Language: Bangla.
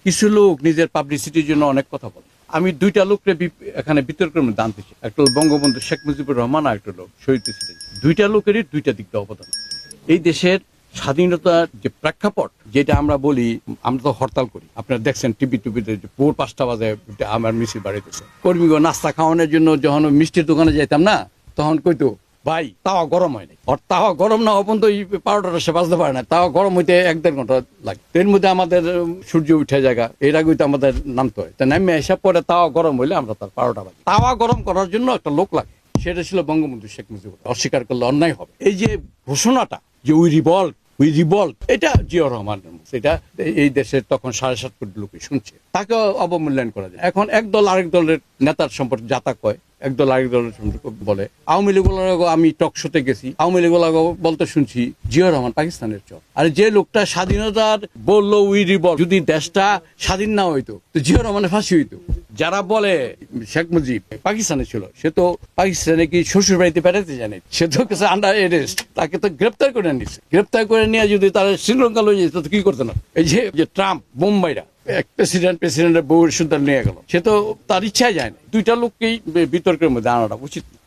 কিছু লোক নিজের পাবলিসিটির জন্য অনেক কথা বলে। আমি দুইটা লোককে এখানে বিতর্কের মধ্যে আনতেছি, একটা হল বঙ্গবন্ধু শেখ মুজিবুর রহমান, আর একটা লোক শহীদ প্রেসিডেন্ট। দুইটা লোকেরই দুইটা দিক দিয়ে অবদান। এই দেশের স্বাধীনতার যে প্রেক্ষাপট, যেটা আমরা বলি, আমরা তো হরতাল করি, আপনারা দেখছেন টিভিতে ভোর 5টা বাজে আমার মিছিল বাড়িতেছে। কর্মীগণ নাস্তা খাওয়ানোর জন্য যখন মিষ্টির দোকানে যাইতাম না, তখন কইতো ভাই তাওয়া গরম হয় নাই, আর তাওয়া গরম না হওয়া পর্যন্ত 12টা সে বাজতে পারে না, তাওয়া গরম হইতে 1-1.5 ঘন্টা লাগে। এর মধ্যে আমাদের সূর্য উঠে জায়গা, এর আগে তো আমাদের নামতে হয়, তা নামে এসব পরে তাওয়া গরম হইলে আমরা তার 12টা বাজে। তাওয়া গরম করার জন্য একটা লোক লাগে, সেটা ছিল বঙ্গবন্ধু শেখ মুজিবুর। অস্বীকার করলে অন্যায় হবে। এই যে ঘোষণাটা যে উই রিভল্ট, এটা জিয়া রহমানের মুখ। এটা এই দেশের তখন 7.5 কোটি লোক শুনছে, তাকে অবমূল্যায়ন করা যায়। এখন এক দল আরেক দলের নেতার সম্পর্কে যাতা কয়, একদল আরেক দলের সম্পর্কে বলে। আওয়ামী লীগ আমি টক শোতে গেছি, আওয়ামী লীগ বলতে শুনছি জিয়া রহমান পাকিস্তানের চর। আর যে লোকটা স্বাধীনতার বললো উই রিভল্ট, যদি দেশটা স্বাধীন না হইতো তো জিয়া রহমানের ফাঁসি হইতো। যারা বলে শেখ মুজিব পাকিস্তানে ছিল, সে তো পাকিস্তানে কি শ্বশুর বাড়িতে বেড়াতে জানে, সে তো কিছু আন্ডার এরেস্ট, তাকে তো গ্রেপ্তার করে নিচ্ছে। গ্রেপ্তার করে নিয়ে যদি তারা শ্রীলঙ্কা লয়ে যেত তো কি করতো না। এই যে ট্রাম্প বোম্বাইরা এক প্রেসিডেন্টের বউয়ের সুন্দর নিয়ে গেল, সে তো তার ইচ্ছায় যায় না। দুইটা লোককেই বিতর্কের মধ্যে আনাটা উচিত না।